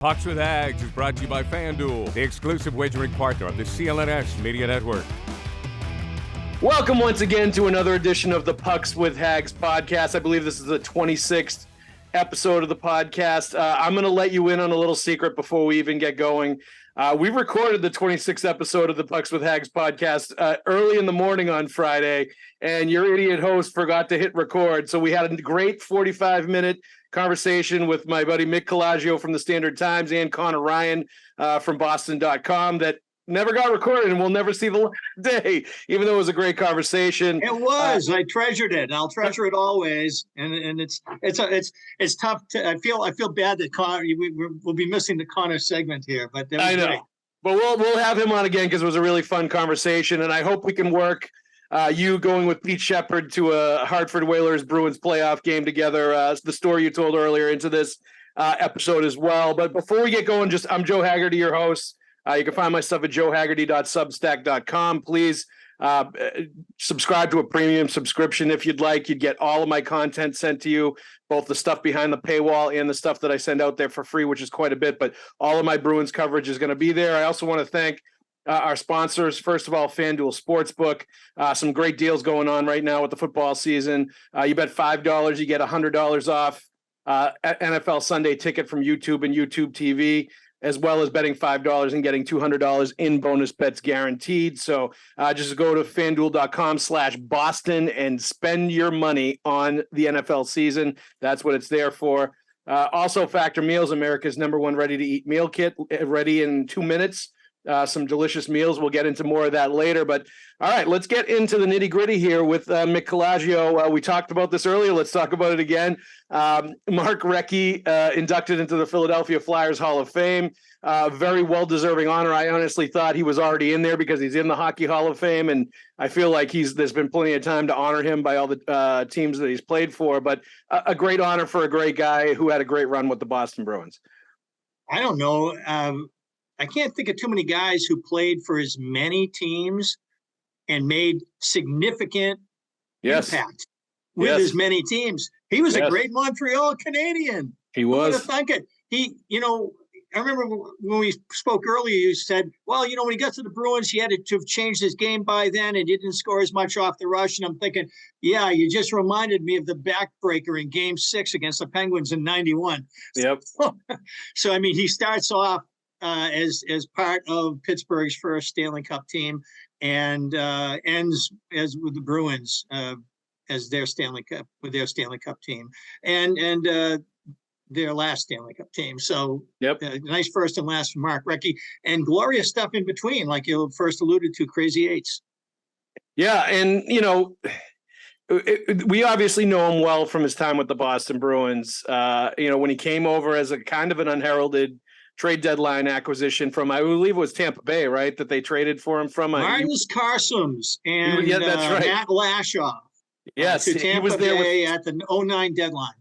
Pucks with Haggs is brought to you by Fanduel, the exclusive wagering partner of the CLNS Media Network. Welcome once again to another edition of the Pucks with Haggs podcast. I believe this is the 26th episode of the podcast. I'm going to let you in on a little secret before we even get going. We recorded the 26th episode of the Pucks with Haggs podcast early in the morning on Friday, and your idiot host forgot to hit record. So we had a great 45-minute conversation with my buddy Mick Colageo from the Standard Times and Connor Ryan from Boston.com that never got recorded and we'll never see the light of day, even though it was a great conversation. It was. I treasured it. I'll treasure it always. And it's tough to. I feel bad that Connor. We'll be missing the Connor segment here, but that was I know. Great. But we'll have him on again because it was a really fun conversation, and I hope we can work. You going with Pete Shepard to a Hartford Whalers Bruins playoff game together, the story you told earlier into this episode as well. But before we get going, I'm Joe Haggerty, your host. You can find my stuff at joehaggerty.substack.com. Please subscribe to a premium subscription if you'd like. You'd get all of my content sent to you, both the stuff behind the paywall and the stuff that I send out there for free, which is quite a bit. But all of my Bruins coverage is going to be there. I also want to thank our sponsors. First of all, Fanduel Sportsbook. Some great deals going on right now with the football season. You bet $5, you get $100 off NFL Sunday ticket from YouTube and YouTube TV, as well as betting $5 and getting $200 in bonus bets guaranteed. So just go to fanduel.com/Boston and spend your money on the NFL season. That's what it's there for. Also, Factor Meals, America's #1 ready-to-eat meal kit, ready in 2 minutes. Some delicious meals. We'll get into more of that later. But all right, let's get into the nitty-gritty here with Mick Colageo. We talked about this earlier. Let's talk about it again. Mark Recchi inducted into the Philadelphia Flyers Hall of Fame. Very well-deserving honor. I honestly thought he was already in there because he's in the Hockey Hall of Fame, and I feel like there's been plenty of time to honor him by all the teams that he's played for. But a great honor for a great guy who had a great run with the Boston Bruins. I don't know. I can't think of too many guys who played for as many teams and made significant impact with as many teams. He was a great Montreal Canadian. He was. Who would have thunk it? I remember when we spoke earlier, you said, well, when he got to the Bruins, he had to have changed his game by then and didn't score as much off the rush. And I'm thinking, yeah, you just reminded me of the backbreaker in Game 6 against the Penguins in 91. Yep. So, he starts off as part of Pittsburgh's first Stanley Cup team, and ends as with the Bruins as their Stanley Cup team, and their last Stanley Cup team. So, nice first and last from Mark Recchi, and glorious stuff in between, like you first alluded to, Crazy Eights. Yeah, and we obviously know him well from his time with the Boston Bruins. When he came over as a kind of an unheralded trade deadline acquisition from, I believe it was Tampa Bay, right? That they traded for him from Martin's Carsums and that's right. Matt Lashoff. Yes, to Tampa Bay at the 2009 deadline.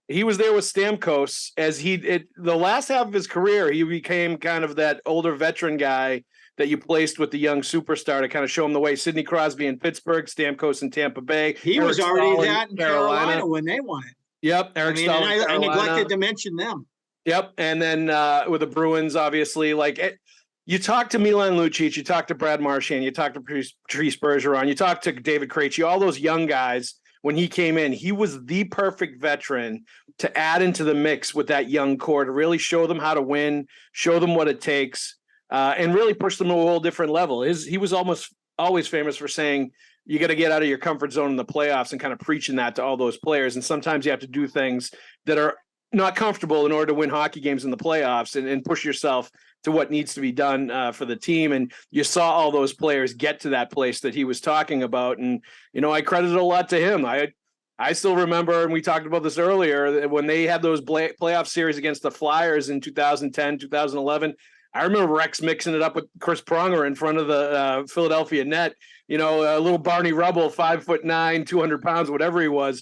He was there with Stamkos the last half of his career. He became kind of that older veteran guy that you placed with the young superstar to kind of show him the way. Sidney Crosby in Pittsburgh, Stamkos in Tampa Bay. He was already that in Carolina when they won it. Yep, Eric Staal. I neglected to mention them. Yep, and then with the Bruins, obviously, you talk to Milan Lucic, you talk to Brad Marchand, you talk to Patrice Bergeron, you talk to David Krejci, all those young guys. When he came in, he was the perfect veteran to add into the mix with that young core to really show them how to win, show them what it takes, and really push them to a whole different level. He was almost always famous for saying, you got to get out of your comfort zone in the playoffs, and kind of preaching that to all those players. And sometimes you have to do things that are not comfortable in order to win hockey games in the playoffs and push yourself to what needs to be done for the team. And you saw all those players get to that place that he was talking about. And, I credit a lot to him. I still remember, and we talked about this earlier, when they had those playoff series against the Flyers in 2010, 2011, I remember Rex mixing it up with Chris Pronger in front of the Philadelphia net, a little Barney Rubble, 5'9", 200 pounds, whatever he was,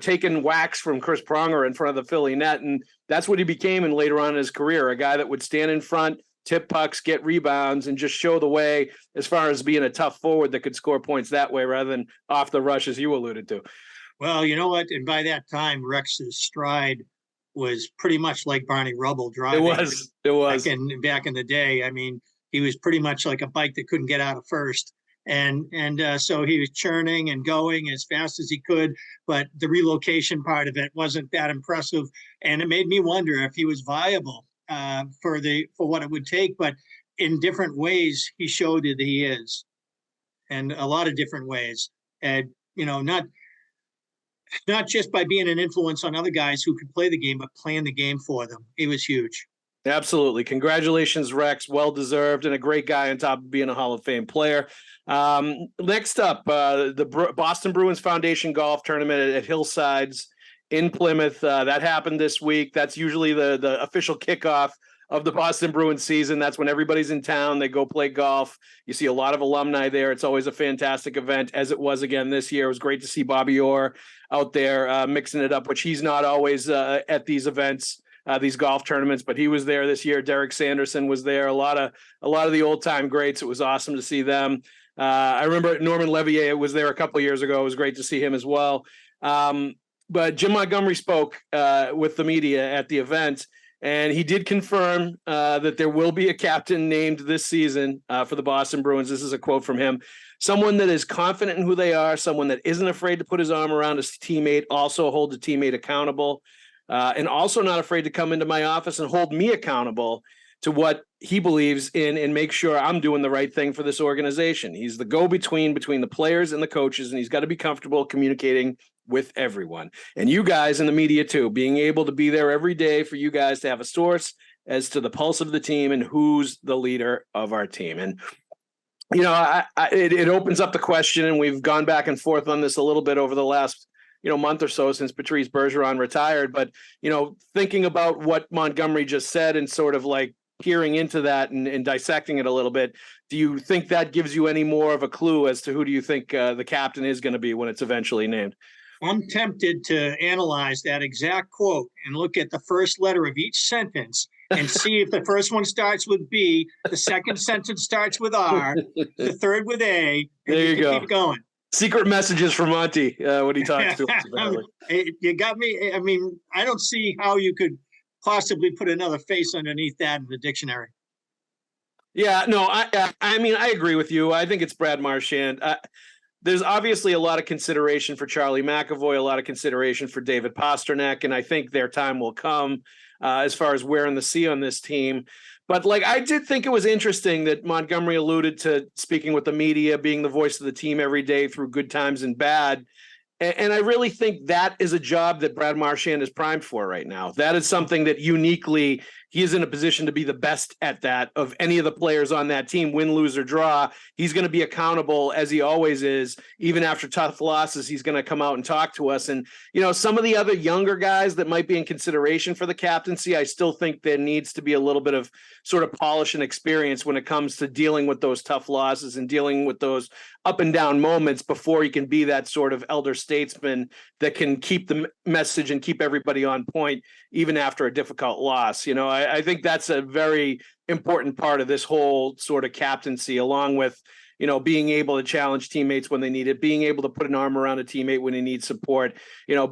taking wax from Chris Pronger in front of the Philly net. And that's what he became in later on in his career, a guy that would stand in front, tip pucks, get rebounds, and just show the way as far as being a tough forward that could score points that way rather than off the rush, as you alluded to. Well, you know what? And by that time, Rex's stride was pretty much like Barney Rubble driving. It was back in the day. I mean, he was pretty much like a bike that couldn't get out of first. And so he was churning and going as fast as he could, but the relocation part of it wasn't that impressive. And it made me wonder if he was viable for what it would take. But in different ways, he showed that he is, and a lot of different ways. And, not just by being an influence on other guys who could play the game, but playing the game for them. He was huge. Absolutely. Congratulations, Rex. Well-deserved, and a great guy on top of being a Hall of Fame player. Next up, the Boston Bruins Foundation Golf Tournament at Hillsides in Plymouth. That happened this week. That's usually the official kickoff of the Boston Bruins season. That's when everybody's in town. They go play golf. You see a lot of alumni there. It's always a fantastic event, as it was again this year. It was great to see Bobby Orr out there mixing it up, which he's not always at these events. These golf tournaments, but he was there this year. Derek Sanderson was there. A lot of the old time greats. It was awesome to see them. I remember Norman Levier was there a couple of years ago. It was great to see him as well. But Jim Montgomery spoke with the media at the event, and he did confirm that there will be a captain named this season for the Boston Bruins. This is a quote from him. Someone that is confident in who they are, someone that isn't afraid to put his arm around his teammate, also hold the teammate accountable. And also not afraid to come into my office and hold me accountable to what he believes in and make sure I'm doing the right thing for this organization. He's the go-between between the players and the coaches, and he's got to be comfortable communicating with everyone. And you guys in the media too, being able to be there every day for you guys to have a source as to the pulse of the team and who's the leader of our team. And, it opens up the question, and we've gone back and forth on this a little bit over the last month or so since Patrice Bergeron retired. But, thinking about what Montgomery just said and sort of like peering into that and dissecting it a little bit, do you think that gives you any more of a clue as to who do you think the captain is going to be when it's eventually named? I'm tempted to analyze that exact quote and look at the first letter of each sentence and see if the first one starts with B, the second sentence starts with R, the third with A. And there you go. Keep going. Secret messages from Monty when he talks to us. You got me. I mean, I don't see how you could possibly put another face underneath that in the dictionary. Yeah, no, I mean, I agree with you. I think it's Brad Marchand. There's obviously a lot of consideration for Charlie McAvoy, a lot of consideration for David Pastrnak, and I think their time will come as far as wearing the C on this team. But I did think it was interesting that Montgomery alluded to speaking with the media, being the voice of the team every day through good times and bad. And I really think that is a job that Brad Marchand is primed for right now. That is something that uniquely he is in a position to be the best at that of any of the players on that team, win, lose, or draw. He's going to be accountable, as he always is. Even after tough losses, he's going to come out and talk to us. And, some of the other younger guys that might be in consideration for the captaincy, I still think there needs to be a little bit of sort of polish and experience when it comes to dealing with those tough losses and dealing with those up and down moments before he can be that sort of elder statesman that can keep the message and keep everybody on point, even after a difficult loss. I think that's a very important part of this whole sort of captaincy, along with, being able to challenge teammates when they need it, being able to put an arm around a teammate when he needs support,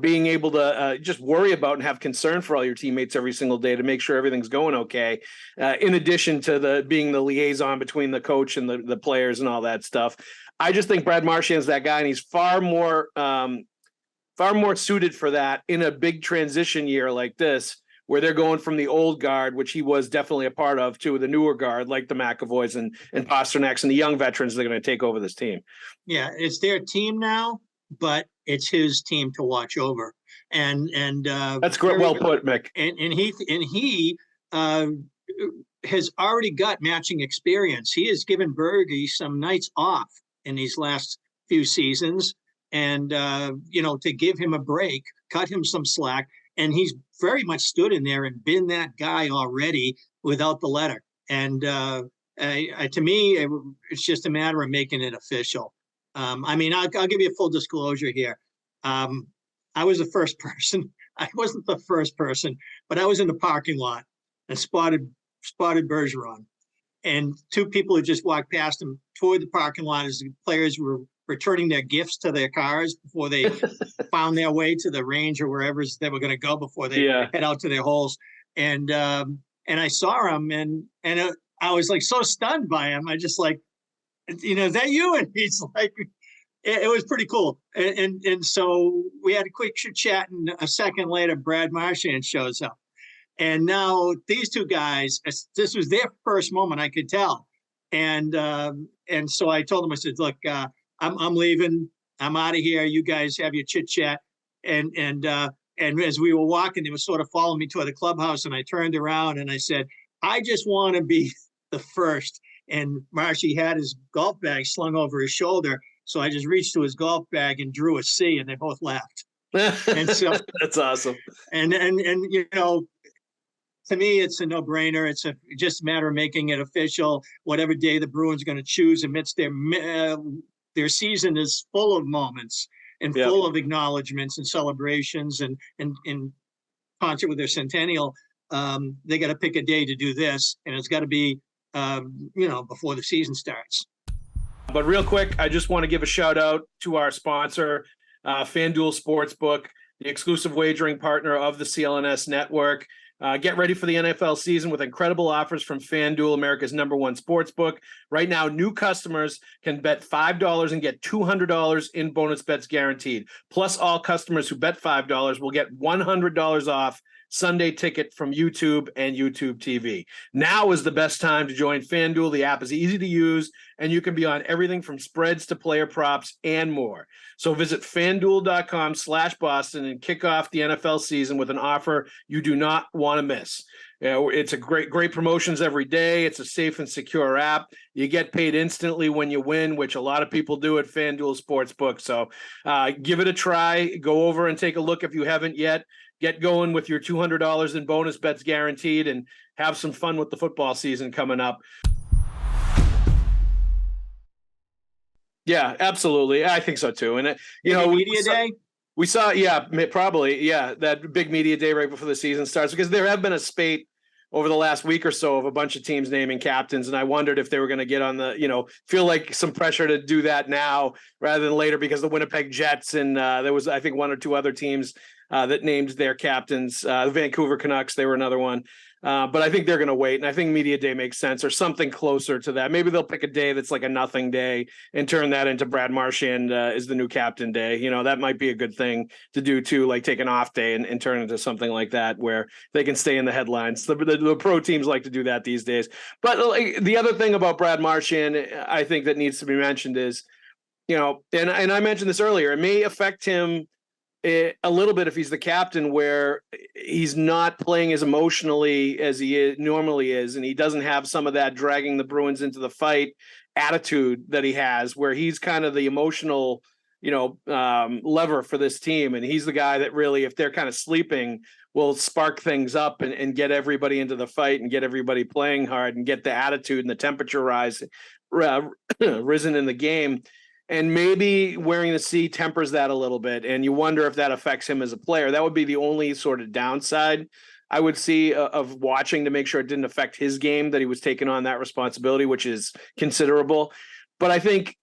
being able to just worry about and have concern for all your teammates every single day to make sure everything's going okay. In addition to being the liaison between the coach and the players and all that stuff. I just think Brad Marchand's that guy, and he's far more suited for that in a big transition year like this, where they're going from the old guard, which he was definitely a part of, to the newer guard, like the McAvoys and Pasternaks and the young veterans that are going to take over this team. Yeah, it's their team now, but it's his team to watch over. And that's great. Well put, Mick. And he has already got matching experience. He has given Bergie some nights off in these last few seasons, and to give him a break, cut him some slack. And he's very much stood in there and been that guy already without the letter. And to me, it's just a matter of making it official. I'll give you a full disclosure here. I was the first person. I wasn't the first person, but I was in the parking lot and spotted Bergeron. And two people had just walked past him toward the parking lot as the players were returning their gifts to their cars before they found their way to the range or wherever they were going to go before they head out to their holes. And I saw him, and I was like so stunned by him. I just like, is that you? And he's like, it was pretty cool. And so we had a quick chat, and a second later, Brad Marchand shows up. And now these two guys, this was their first moment, I could tell. And so I told them, I said, look, I'm leaving. I'm out of here. You guys have your chit chat. And as we were walking, they were sort of following me toward the clubhouse, and I turned around and I said, I just want to be the first. And Marshy had his golf bag slung over his shoulder. So I just reached to his golf bag and drew a C, and they both laughed. And so that's awesome. And to me, it's a no-brainer. It's just a matter of making it official. Whatever day the Bruins are going to choose amidst their season is full of moments and full of acknowledgments and celebrations, and in concert with their centennial. They got to pick a day to do this, and it's got to be before the season starts. But real quick, I just want to give a shout out to our sponsor, Fanduel Sportsbook, the exclusive wagering partner of the CLNS Network. Get ready for the NFL season with incredible offers from Fanduel, America's #1 sportsbook. Right now, new customers can bet $5 and get $200 in bonus bets guaranteed. Plus, all customers who bet $5 will get $100 off Sunday ticket from YouTube and YouTube TV. Now is the best time to join FanDuel. The app is easy to use, and you can be on everything from spreads to player props and more. So visit FanDuel.com/Boston and kick off the NFL season with an offer you do not want to miss. It's a great promotions every day. It's a safe and secure app. You get paid instantly when you win, which a lot of people do at FanDuel Sportsbook. So give it a try. Go over and take a look if you haven't yet. Get going with your $200 in bonus bets guaranteed, and have some fun with the football season coming up. Yeah, absolutely. I think so too. And media day. We saw, probably, that big media day right before the season starts, because there have been a spate over the last week or so of a bunch of teams naming captains, and I wondered if they were going to get on the, feel like some pressure to do that now rather than later, because the Winnipeg Jets and there was, I think, one or two other teams that named their captains. The Vancouver Canucks, they were another one. But I think they're going to wait, and I think media day makes sense, or something closer to that. Maybe they'll pick a day that's like a nothing day and turn that into Brad Marchand is the new captain day. That might be a good thing to do too, like take an off day and turn into something like that where they can stay in the headlines. The pro teams like to do that these days. But the other thing about Brad Marchand, I think that needs to be mentioned is, and I mentioned this earlier, it may affect him a little bit if he's the captain, where he's not playing as emotionally as he normally is, and he doesn't have some of that dragging the Bruins into the fight attitude that he has, where he's kind of the emotional, lever for this team, and he's the guy that really, if they're kind of sleeping, will spark things up and get everybody into the fight and get everybody playing hard and get the attitude and the temperature risen in the game. And maybe wearing the C tempers that a little bit, and you wonder if that affects him as a player. That would be the only sort of downside I would see of watching, to make sure it didn't affect his game, that he was taking on that responsibility, which is considerable. But I think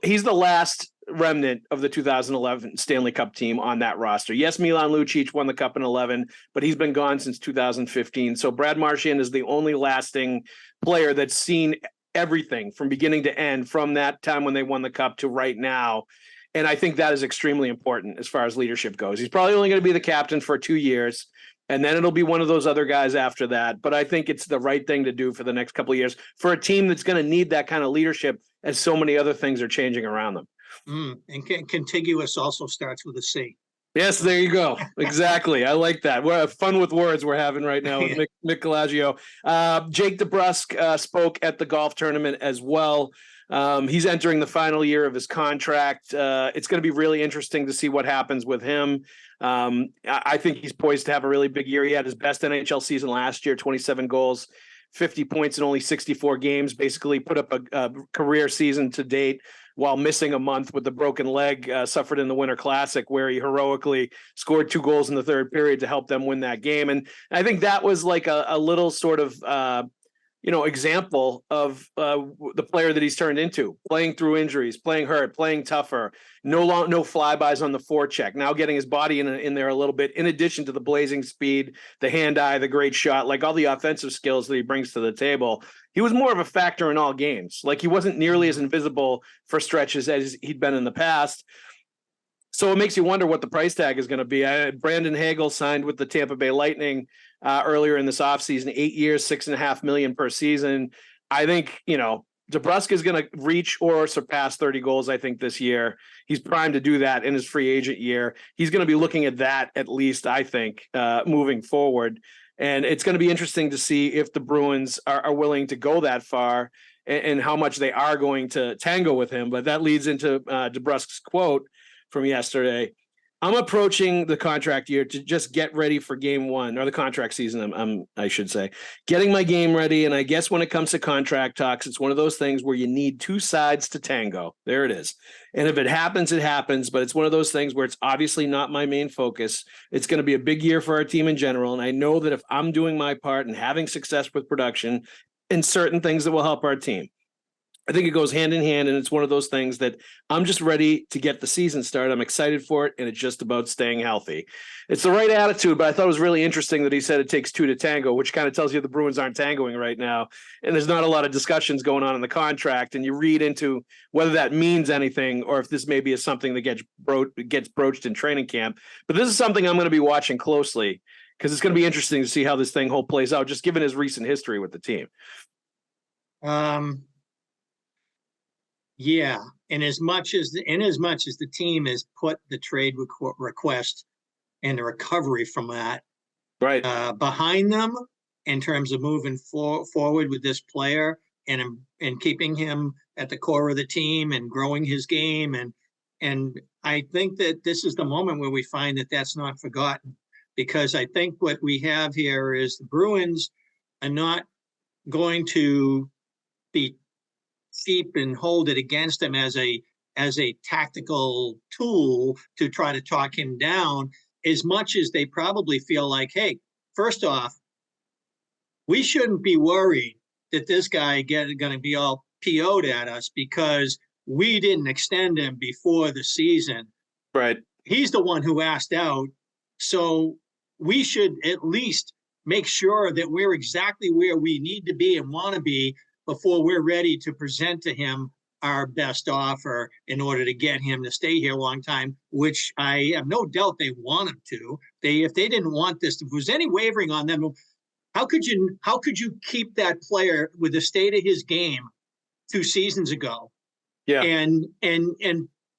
he's the last remnant of the 2011 Stanley Cup team on that roster. Yes, Milan Lucic won the Cup in 11, but he's been gone since 2015. So Brad Marchand is the only lasting player that's seen everything from beginning to end, from that time when they won the Cup to right now. And I think that is extremely important as far as leadership goes. He's probably only going to be the captain for 2 years, and then it'll be one of those other guys after that. But I think it's the right thing to do for the next couple of years for a team that's going to need that kind of leadership, as so many other things are changing around them. And contiguous also starts with a C. Yes, there you go. Exactly. I like that. We're fun with words we're having right now with Mick Colageo. Jake DeBrusk spoke at the golf tournament as well. He's entering the final year of his contract. It's going to be really interesting to see what happens with him. I think he's poised to have a really big year. He had his best NHL season last year, 27 goals, 50 points in only 64 games, basically put up a career season to date, while missing a month with the broken leg suffered in the Winter Classic, where he heroically scored 2 goals in the third period to help them win that game. And I think that was like a little sort of, example of the player that he's turned into, playing through injuries, playing hurt, playing tougher, no flybys on the forecheck, now getting his body in there a little bit, in addition to the blazing speed, the hand-eye, the great shot, like all the offensive skills that he brings to the table. He was more of a factor in all games. Like, he wasn't nearly as invisible for stretches as he'd been in the past. So it makes you wonder what the price tag is going to be. Brandon Hagel signed with the Tampa Bay Lightning earlier in this offseason, 8 years, $6.5 million per season. I think, DeBrusk is going to reach or surpass 30 goals, I think, this year. He's primed to do that in his free agent year. He's going to be looking at that, at least, I think, moving forward. And it's going to be interesting to see if the Bruins are willing to go that far and how much they are going to tango with him. But that leads into DeBrusk's quote from yesterday. I'm approaching the contract year to just get ready for game one, or the contract season, I should say. Getting my game ready, and I guess when it comes to contract talks, it's one of those things where you need two sides to tango. There it is. And if it happens, it happens, but it's one of those things where it's obviously not my main focus. It's going to be a big year for our team in general, and I know that if I'm doing my part and having success with production and certain things that will help our team, I think it goes hand in hand, and it's one of those things that I'm just ready to get the season started. I'm excited for it, and it's just about staying healthy. It's the right attitude, but I thought it was really interesting that he said it takes two to tango, which kind of tells you the Bruins aren't tangoing right now, and there's not a lot of discussions going on in the contract, and you read into whether that means anything or if this maybe is something that gets broached in training camp. But this is something I'm going to be watching closely because it's going to be interesting to see how this thing whole plays out, just given his recent history with the team. Yeah, and as much as the team has put the trade request and the recovery from that behind them in terms of moving forward with this player and keeping him at the core of the team and growing his game, and I think that this is the moment where we find that that's not forgotten, because I think what we have here is the Bruins are not going to be cheap and hold it against him as a tactical tool to try to talk him down, as much as they probably feel like, hey, first off, we shouldn't be worried that this guy going to be all PO'd at us because we didn't extend him before the season. Right. He's the one who asked out. So we should at least make sure that we're exactly where we need to be and want to be before we're ready to present to him our best offer in order to get him to stay here a long time, which I have no doubt they want him to. If they didn't want this, if there was any wavering on them, how could you keep that player with the state of his game 2 seasons ago? Yeah. And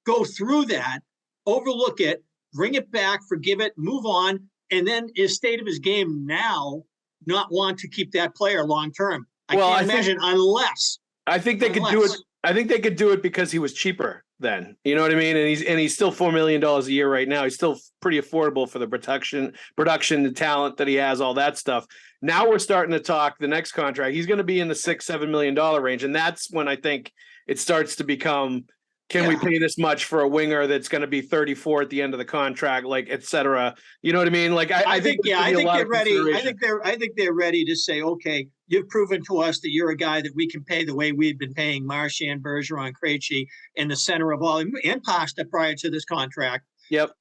go through that, overlook it, bring it back, forgive it, move on, and then his state of his game now not want to keep that player long term. I can't imagine unless. I think they could do it. I think they could do it because he was cheaper then. You know what I mean? And he's still $4 million a year right now. He's still pretty affordable for the production, the talent that he has, all that stuff. Now we're starting to talk the next contract. He's going to be in the $6-7 million range, and that's when I think it starts to become, can we pay this much for a winger that's going to be 34 at the end of the contract, like, et cetera? You know what I mean? Like, I think they're ready. I think they're ready to say, okay, you've proven to us that you're a guy that we can pay the way we've been paying Marchand, Bergeron, Recchi in the center of all, and Pasta prior to this contract. Yep.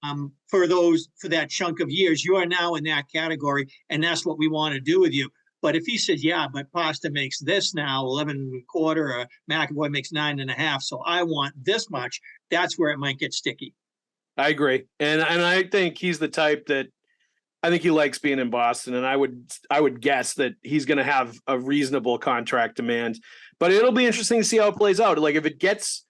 For that chunk of years, you are now in that category, and that's what we want to do with you. But if he says, yeah, but Pasta makes this now 11.25, or McAvoy makes 9.5, so I want this much, that's where it might get sticky. I agree. And I think he's the type that, I think he likes being in Boston, and I would guess that he's going to have a reasonable contract demand. But it'll be interesting to see how it plays out. Like, if it gets,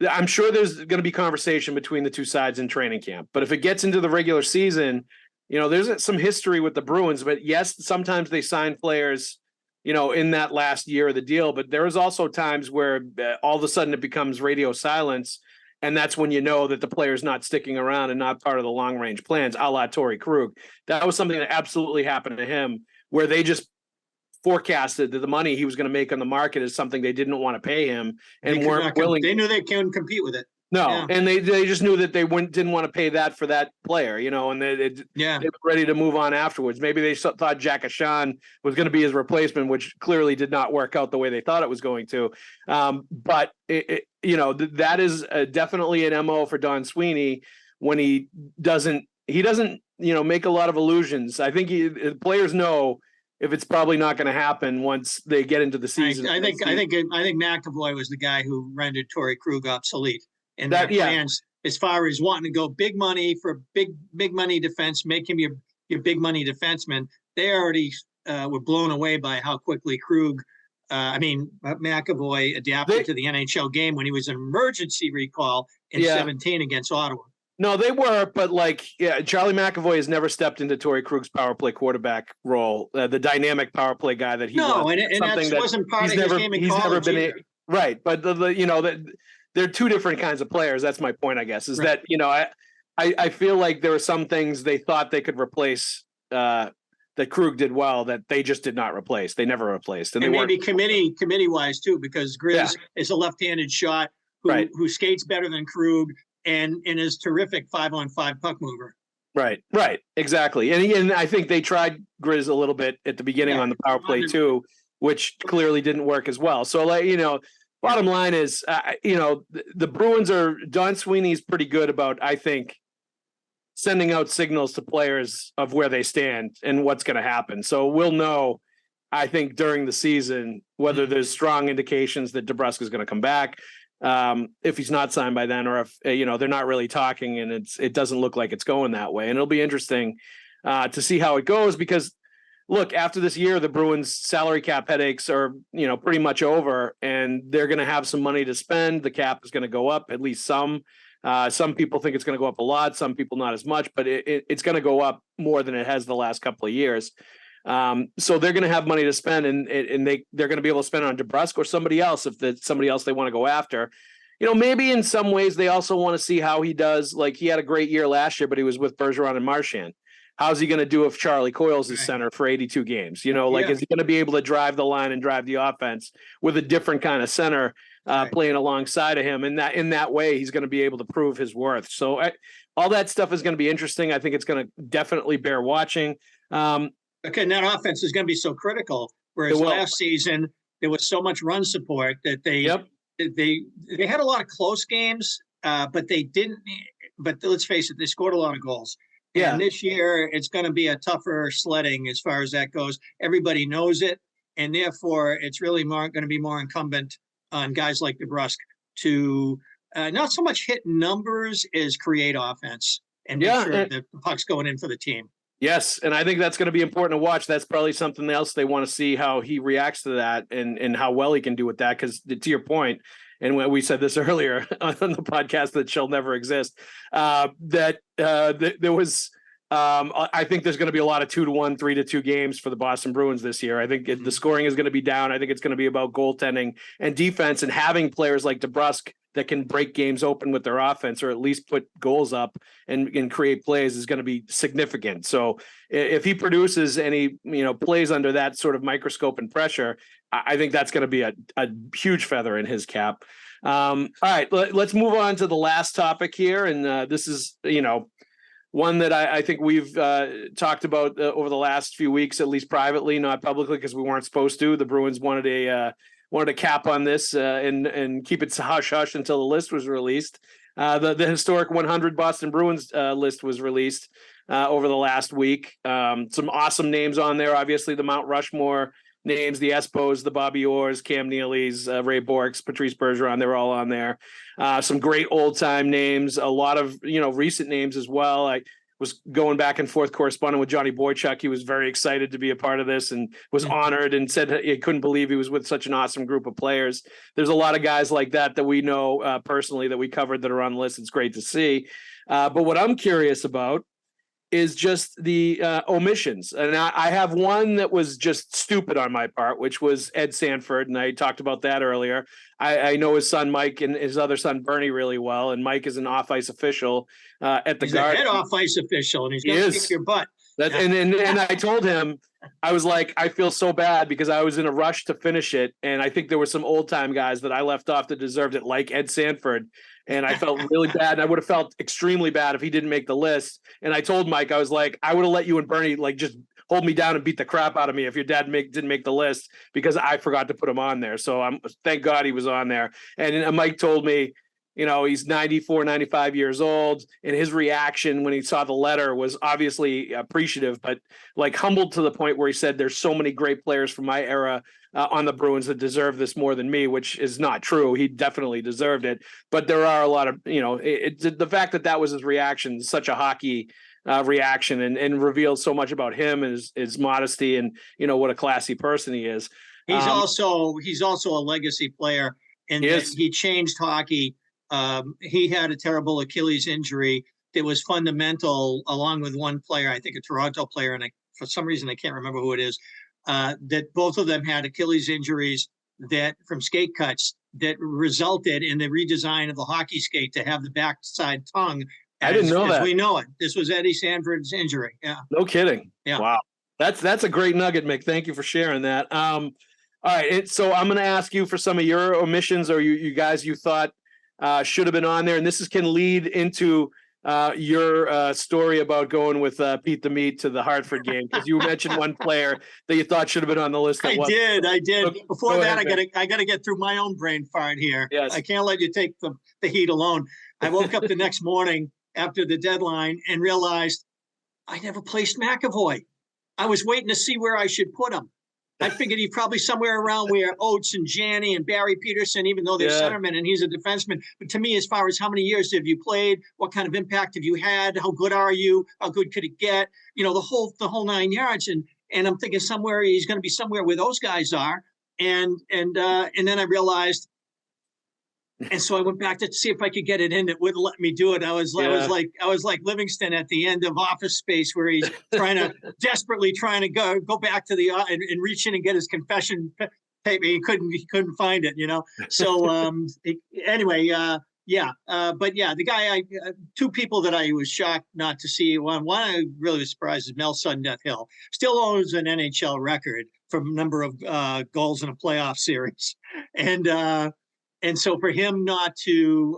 I'm sure there's going to be conversation between the two sides in training camp. But if it gets into the regular season, there's some history with the Bruins. But yes, sometimes they sign players, in that last year of the deal. But there is also times where all of a sudden it becomes radio silence. And that's when you know that the player's not sticking around and not part of the long-range plans, a la Torrey Krug. That was something that absolutely happened to him, where they just forecasted that the money he was going to make on the market is something they didn't want to pay him and weren't willing. They knew they couldn't compete with it. No, Yeah. and they just knew that they didn't want to pay that for that player, and they were ready to move on afterwards. Maybe they thought Jack Ashan was going to be his replacement, which clearly did not work out the way they thought it was going to. But that is definitely an MO for Don Sweeney when he doesn't make a lot of illusions. I think players know if it's probably not going to happen once they get into the season. I think McAvoy was the guy who rendered Torrey Krug obsolete. And their plans, as far as wanting to go big money for big money defense, make him your big money defenseman, they already were blown away by how quickly McAvoy adapted to the NHL game when he was an emergency recall in 17 against Ottawa. No, they were, but Charlie McAvoy has never stepped into Torrey Krug's power play quarterback role, the dynamic power play guy that he was. No, and that wasn't part of his game in college. He's never been right, but they're two different kinds of players. That's my point, I guess, is that, I feel like there were some things they thought they could replace that Krug did well that they just did not replace. They never replaced. And maybe committee wise too, because Grizz is a left-handed shot who skates better than Krug and is terrific 5-on-5 puck mover. Right, exactly. And I think they tried Grizz a little bit at the beginning on the power play too, which clearly didn't work as well. So bottom line is, the Bruins Don Sweeney's pretty good about, I think, sending out signals to players of where they stand and what's going to happen. So we'll know, I think, during the season, whether there's strong indications that DeBrusk is going to come back, if he's not signed by then, or if, they're not really talking and it doesn't look like it's going that way. And it'll be interesting to see how it goes, because look, after this year, the Bruins salary cap headaches are, pretty much over, and they're going to have some money to spend. The cap is going to go up, at least some. Some people think it's going to go up a lot. Some people not as much, but it's going to go up more than it has the last couple of years. So they're going to have money to spend, and they're going to be able to spend it on DeBrusk or somebody else if there's somebody else they want to go after. Maybe in some ways they also want to see how he does. Like, he had a great year last year, but he was with Bergeron and Marchand. How's he going to do if Charlie Coyle's his center for 82 games? Is he going to be able to drive the line and drive the offense with a different kind of center playing alongside of him? And in that way, he's going to be able to prove his worth. So all that stuff is going to be interesting. I think it's going to definitely bear watching. Okay, and that offense is going to be so critical. Whereas last season, there was so much run support that they had a lot of close games, but they didn't. But let's face it, they scored a lot of goals. Yeah. And this year, it's going to be a tougher sledding as far as that goes. Everybody knows it, and therefore, it's really going to be more incumbent on guys like DeBrusk to not so much hit numbers as create offense and make sure that the puck's going in for the team. Yes, and I think that's going to be important to watch. That's probably something else they want to see, how he reacts to that and how well he can do with that. Because to your point, and when we said this earlier on the podcast that shall never exist, there was, I think there's going to be a lot of 2-1, 3-2 games for the Boston Bruins this year. I think the scoring is going to be down. I think it's going to be about goaltending and defense, and having players like DeBrusk that can break games open with their offense, or at least put goals up and create plays, is going to be significant. So if he produces any, plays under that sort of microscope and pressure, I think that's going to be a huge feather in his cap. All right, let's move on to the last topic here. And this is, one that I think we've talked about over the last few weeks, at least privately, not publicly, because we weren't supposed to. The Bruins wanted a cap on this and keep it hush hush until the list was released. The historic 100 Boston Bruins list was released over the last week. Some awesome names on there. Obviously, the Mount Rushmore names, the Espos, the Bobby Orrs, Cam Neely's, Ray Bourques, Patrice Bergeron, they're all on there. Some great old time names, a lot of, recent names as well. I was going back and forth corresponding with Johnny Boychuk. He was very excited to be a part of this and was honored and said he couldn't believe he was with such an awesome group of players. There's a lot of guys like that we know personally that we covered that are on the list. It's great to see. But what I'm curious about is just the omissions. And I have one that was just stupid on my part, which was Ed Sanford. And I talked about that earlier. I know his son, Mike, and his other son, Bernie, really well. And Mike is an off-ice official at the Garden. He's a head off-ice official, and he's going to kick your butt. And I told him, I was like, I feel so bad because I was in a rush to finish it. And I think there were some old time guys that I left off that deserved it, like Ed Sanford. And I felt really bad. And I would have felt extremely bad if he didn't make the list. And I told Mike, I was like, I would have let you and Bernie like just hold me down and beat the crap out of me if your dad didn't make the list because I forgot to put him on there. So thank God he was on there. And Mike told me, you know, he's 94, 95 years old. And his reaction when he saw the letter was obviously appreciative, but like humbled to the point where he said, there's so many great players from my era on the Bruins that deserve this more than me, which is not true. He definitely deserved it. But there are a lot of, you know, the fact that was his reaction, such a hockey reaction and revealed so much about him and his modesty and, you know, what a classy person he is. He's also a legacy player and he changed hockey. He had a terrible Achilles injury that was fundamental, along with one player, I think a Toronto player, and for some reason I can't remember who it is, that both of them had Achilles injuries that from skate cuts that resulted in the redesign of the hockey skate to have the backside tongue. I didn't know that. We know it. This was Eddie Sanford's injury. Yeah. No kidding. Yeah. Wow. That's a great nugget, Mick. Thank you for sharing that. All right. So I'm going to ask you for some of your omissions or you guys you thought should have been on there. And this can lead into your story about going with Pete the Meat to the Hartford game, because you mentioned one player that you thought should have been on the list. I did. So, before that, I got to get through my own brain fart here. Yes. I can't let you take the heat alone. I woke up the next morning after the deadline and realized I never placed McAvoy. I was waiting to see where I should put him. I figured he's probably somewhere around where Oates and Janney and Barry Peterson, even though they're centermen and he's a defenseman. But to me, as far as how many years have you played, what kind of impact have you had, how good are you, how good could it get, you know, the whole 9 yards. And I'm thinking somewhere he's going to be somewhere where those guys are. And then I realized, and so I went back to see if I could get it in. It wouldn't let me do it. I was like Livingston at the end of Office Space, where he's desperately trying to go back to the and reach in and get his confession paper. He couldn't find it, you know. So anyway, but yeah, the guy two people that I was shocked not to see. One I really was surprised is Mel Sudden Death Hill. Still owns an NHL record for number of goals in a playoff series, and so for him not to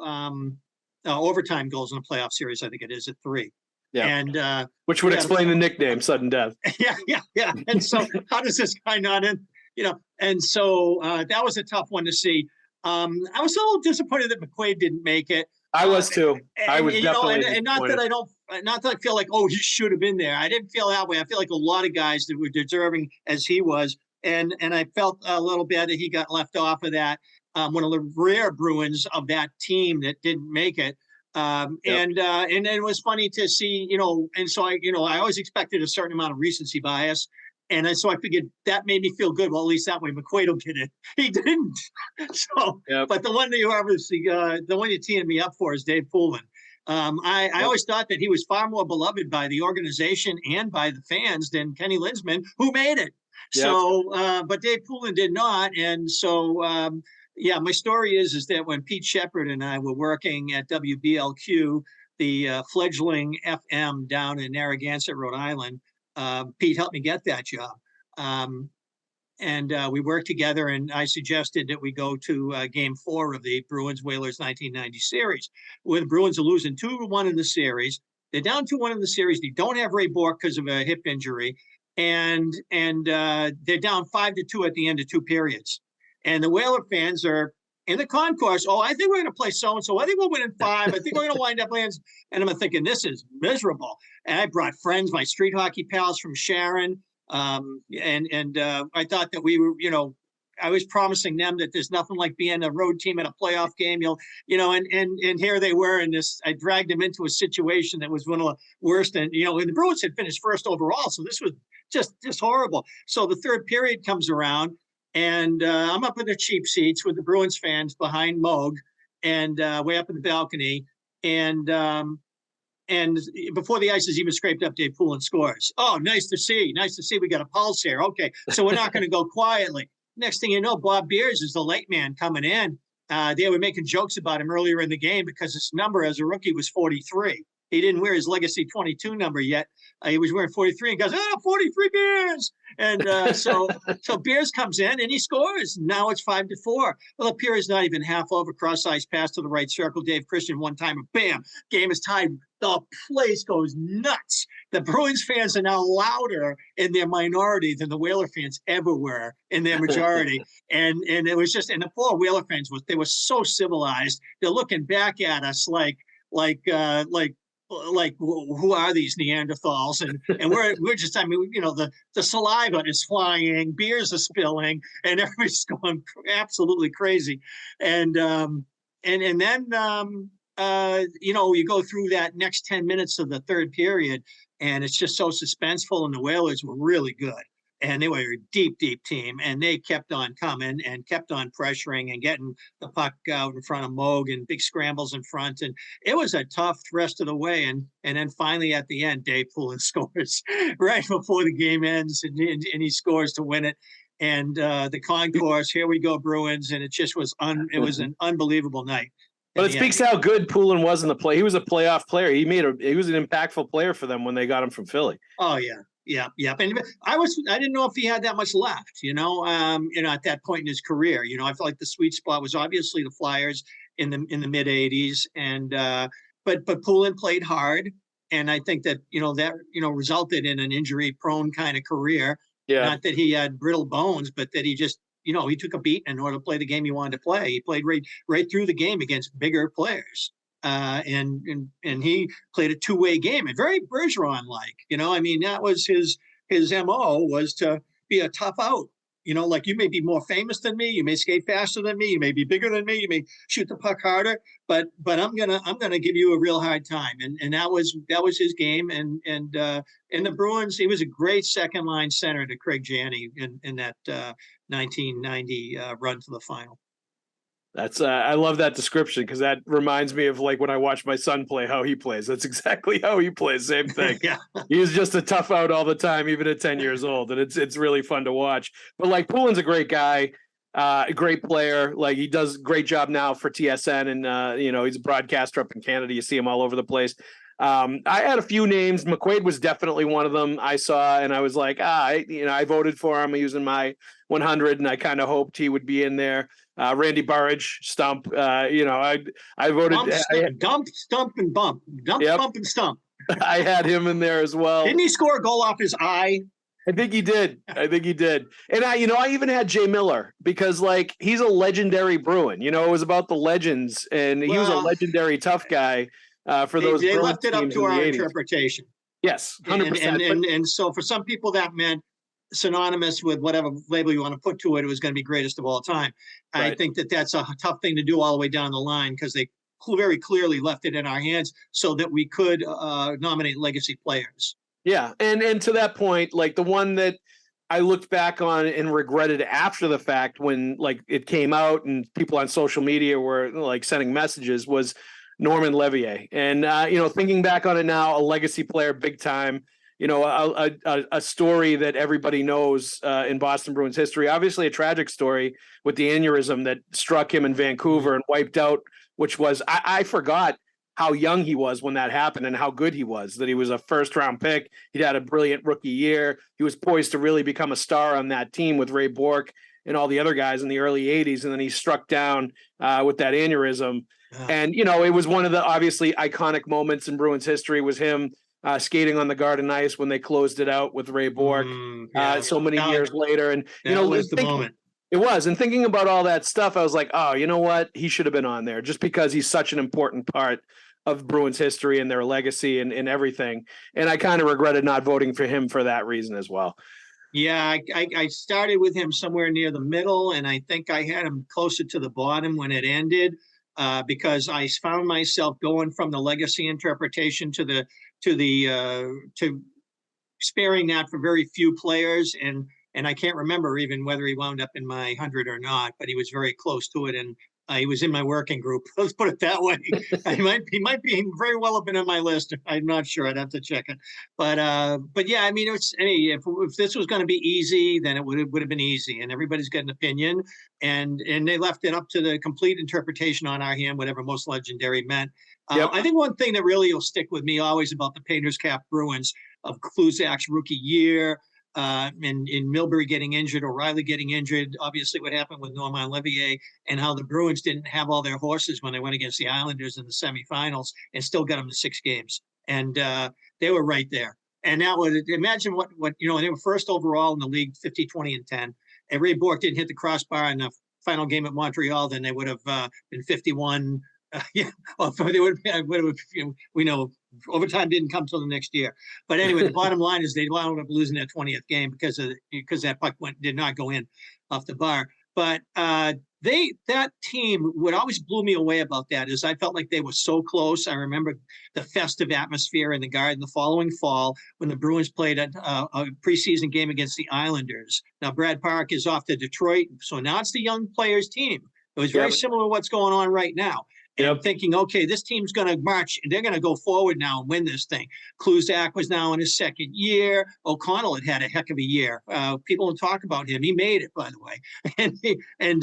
overtime goals in a playoff series, I think it is at 3. Yeah. And which would explain the nickname Sudden Death. Yeah. And so how does this guy not in, you know, and so that was a tough one to see. I was a little disappointed that McQuaid didn't make it. I was too. I was definitely and not that I feel like, oh, he should have been there. I didn't feel that way. I feel like a lot of guys that were deserving as he was. And I felt a little bad that he got left off of that. One of the rare Bruins of that team that didn't make it. And it was funny to see, you know, and so I always expected a certain amount of recency bias. And so I figured that made me feel good. Well, at least that way McQuaid will get it. He didn't. So, but the one that you obviously, the one you teeing me up for is Dave Poulin. I always thought that he was far more beloved by the organization and by the fans than Kenny Linsman, who made it. Yep. So, but Dave Poulin did not. And so, my story is that when Pete Shepard and I were working at WBLQ, the fledgling FM down in Narragansett, Rhode Island, Pete helped me get that job. And we worked together, and I suggested that we go to Game 4 of the Bruins-Whalers 1990 series, where the Bruins are losing 2-1 in the series. They're down 2-1 in the series. They don't have Ray Bourque because of a hip injury, and they're down 5-2 at the end of 2 periods. And the Whaler fans are in the concourse. Oh, I think we're going to play so-and-so. I think we'll win in 5. I think we're going to wind up lands. And I'm thinking, this is miserable. And I brought friends, my street hockey pals from Sharon. I thought that we were, you know, I was promising them that there's nothing like being a road team in a playoff game. And here they were in this. I dragged them into a situation that was one of the worst. And, you know, and the Bruins had finished first overall. So this was just horrible. So the third period comes around. And I'm up in the cheap seats with the Bruins fans behind Moog and way up in the balcony. And before the ice is even scraped up, Dave Poulin scores. Oh, nice to see. We got a pulse here. Okay, so we're not going to go quietly. Next thing you know, Bob Beers is the late man coming in. They were making jokes about him earlier in the game because his number as a rookie was 43. he didn't wear his legacy 22 number yet. He was wearing 43 and goes, 43 beers. And so Beers comes in and he scores. Now it's 5-4. Well, the period's not even half over. Cross-ice pass to the right circle. Dave Christian one time, and bam, game is tied. The place goes nuts. The Bruins fans are now louder in their minority than the Whaler fans ever were in their majority. and it was just, and the poor Whaler fans they were so civilized. They're looking back at us like who are these Neanderthals? And we're just, I mean, the saliva is flying, beers are spilling, and everybody's going absolutely crazy. And then you go through that next 10 minutes of the third period, and it's just so suspenseful. And the Whalers were really good, and they were a deep, deep team, and they kept on coming and kept on pressuring and getting the puck out in front of Moog and big scrambles in front. And it was a tough rest of the way. And then finally at the end, Dave Poulin scores right before the game ends, and he scores to win it. And the concourse, here we go, Bruins. And it just was it was an unbelievable night. But it speaks how good Poulin was in the play. He was a playoff player. He was an impactful player for them when they got him from Philly. Oh yeah. Yeah. And I didn't know if he had that much left, at that point in his career. I felt like the sweet spot was obviously the Flyers in the mid 80s. And but Poulin played hard. And I think that, resulted in an injury prone kind of career. Yeah. Not that he had brittle bones, but that he just, he took a beat in order to play the game he wanted to play. He played right through the game against bigger players. And he played a two-way game, and very Bergeron-like. That was his MO, was to be a tough out. Like, you may be more famous than me, you may skate faster than me, you may be bigger than me, you may shoot the puck harder, but I'm gonna give you a real hard time. And that was his game. And in the Bruins, he was a great second line center to Craig Janney in that 1990 run to the final. That's I love that description, because that reminds me of like when I watch my son play, how he plays. That's exactly how he plays. Same thing. Yeah. He's just a tough out all the time, even at 10 years old. And it's really fun to watch. But like, Poulin's a great guy, a great player. Like, he does a great job now for TSN, and he's a broadcaster up in Canada. You see him all over the place. I had a few names. McQuaid was definitely one of them I saw, and I was like, I voted for him using my 100, and I kind of hoped he would be in there. Randy Burridge, Stump. I voted. Dump, Stump, and Bump. Dump, yep. Bump, and Stump. I had him in there as well. Didn't he score a goal off his eye? I think he did. And I even had Jay Miller, because like, he's a legendary Bruin. It was about the legends, and he was a legendary tough guy. For those, they left it up to our interpretation. Yes, 100%. And so for some people that meant synonymous with whatever label you want to put to it. It was going to be greatest of all time. Right. I think that's a tough thing to do all the way down the line, because they very clearly left it in our hands so that we could nominate legacy players. Yeah, and to that point, like, the one that I looked back on and regretted after the fact, when like it came out and people on social media were like sending messages, was Norman Levier. And thinking back on it now, a legacy player, big time. A story that everybody knows in Boston Bruins history. Obviously, a tragic story with the aneurysm that struck him in Vancouver and wiped out, which was, I forgot how young he was when that happened and how good he was, that he was a first-round pick. He'd had a brilliant rookie year. He was poised to really become a star on that team with Ray Bourque and all the other guys in the early 80s, and then he struck down with that aneurysm. Yeah. And, it was one of the obviously iconic moments in Bruins history, was him skating on the Garden Ice when they closed it out with Ray Bourque so many years later. And, was the moment. It was. And thinking about all that stuff, I was like, oh, you know what? He should have been on there, just because he's such an important part of Bruins history and their legacy and everything. And I kind of regretted not voting for him for that reason as well. Yeah, I started with him somewhere near the middle, and I think I had him closer to the bottom when it ended, because I found myself going from the legacy interpretation to sparing that for very few players, and I can't remember even whether he wound up in my 100 or not, but he was very close to it, He was in my working group. Let's put it that way. He might be very well have been on my list. I'm not sure. I'd have to check it. But yeah, I mean, if this was going to be easy, then it would have been easy. And everybody's got an opinion, and they left it up to the complete interpretation on our hand, whatever most legendary meant. Yep. I think one thing that really will stick with me always about the Painters Cap Bruins of Kluzak's rookie year. And in Milbury getting injured, O'Reilly getting injured, obviously what happened with Normand Levier, and how the Bruins didn't have all their horses when they went against the Islanders in the semifinals and still got them to 6 games. And they were right there. And now imagine what they were first overall in the league, 50, 20, and 10. And Ray Bourque didn't hit the crossbar in the final game at Montreal, then they would have been 51. We know overtime didn't come till the next year. But anyway, the bottom line is they wound up losing that 20th game because that puck did not go in off the bar. But that team, what always blew me away about that is I felt like they were so close. I remember the festive atmosphere in the Garden the following fall when the Bruins played a preseason game against the Islanders. Now Brad Park is off to Detroit, so now it's the young players team. It was very similar to what's going on right now. And I'm thinking, okay, this team's going to march and they're going to go forward now and win this thing. Kluzak was now in his 2nd year. O'Connell had a heck of a year. People don't talk about him. He made it, by the way. And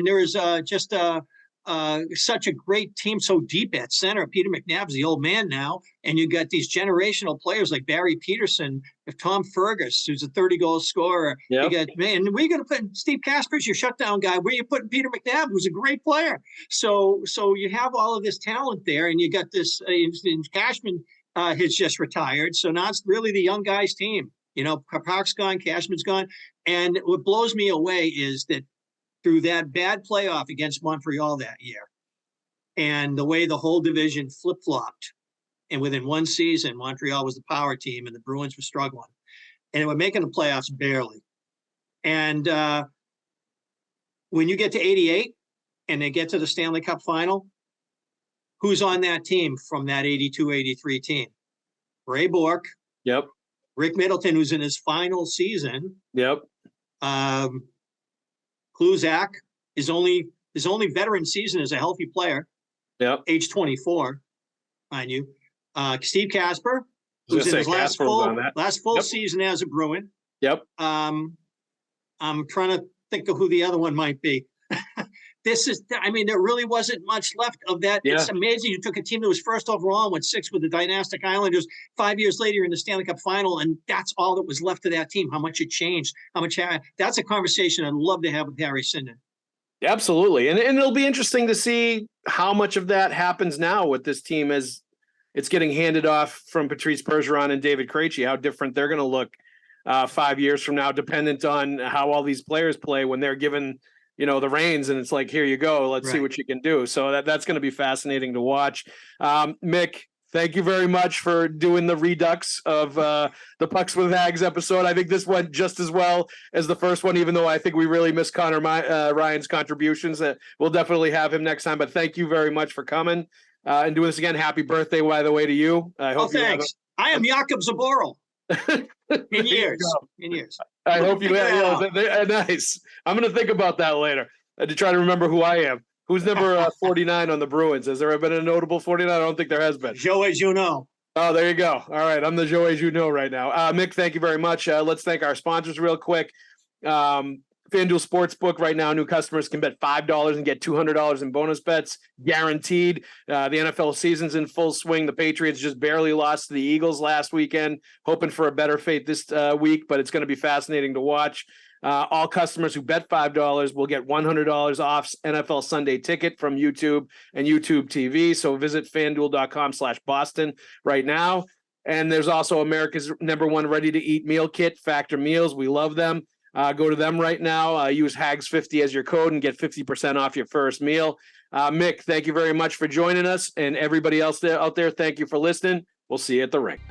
there is just such a great team, so deep at center. Peter McNabb's the old man now. And you got these generational players like Barry Peterson, Tom Fergus, who's a 30-goal scorer. Yep. You got, man, we're going to put Steve Kasper's your shutdown guy. Where are you putting Peter McNabb, who's a great player? So you have all of this talent there, and you got this. Cashman has just retired, so now it's really the young guys' team. Park's gone, Cashman's gone, and what blows me away is that through that bad playoff against Montreal that year, and the way the whole division flip-flopped. And within one season, Montreal was the power team and the Bruins were struggling. And they were making the playoffs barely. And when you get to 88 and they get to the Stanley Cup final, who's on that team from that 82-83 team? Ray Bourque. Yep. Rick Middleton, who's in his final season. Yep. Kluzak, his only veteran season as a healthy player. Yep. Age 24, mind you. Steve Kasper, who's in his last full season as a Bruin. Yep. I'm trying to think of who the other one might be. There really wasn't much left of that. Yeah. It's amazing. You took a team that was first overall and went 6 with the dynastic Islanders. 5 years later, you're in the Stanley Cup final, and that's all that was left of that team. How much it changed. That's a conversation I'd love to have with Harry Sinden. Absolutely. And it'll be interesting to see how much of that happens now with this team as it's getting handed off from Patrice Bergeron and David Krejci, how different they're going to look 5 years from now, dependent on how all these players play when they're given, the reins, and it's like, here you go, let's see what you can do. So that's going to be fascinating to watch. Mick, thank you very much for doing the redux of the Pucks with Haggs episode. I think this went just as well as the first one, even though I think we really missed Connor Ryan's contributions. We'll definitely have him next time, but thank you very much for coming and doing this again. Happy birthday, by the way, to you. I hope thanks. I am Jakob Zaboral. In years. I hope you have. Nice. I'm going to think about that later to try to remember who I am. Who's number 49 on the Bruins? Has there ever been a notable 49? I don't think there has been. Joe, as you know. Oh, there you go. All right. I'm the Joe, as you know, right now. Mick, thank you very much. Let's thank our sponsors real quick. FanDuel Sportsbook right now, new customers can bet $5 and get $200 in bonus bets, guaranteed. The NFL season's in full swing. The Patriots just barely lost to the Eagles last weekend, hoping for a better fate this week, but it's going to be fascinating to watch. All customers who bet $5 will get $100 off NFL Sunday Ticket from YouTube and YouTube TV. So visit FanDuel.com/Boston right now. And there's also America's #1 ready-to-eat meal kit, Factor Meals. We love them. Go to them right now. Use Haggs50 as your code and get 50% off your first meal. Mick, thank you very much for joining us. And everybody else out there, thank you for listening. We'll see you at the rink.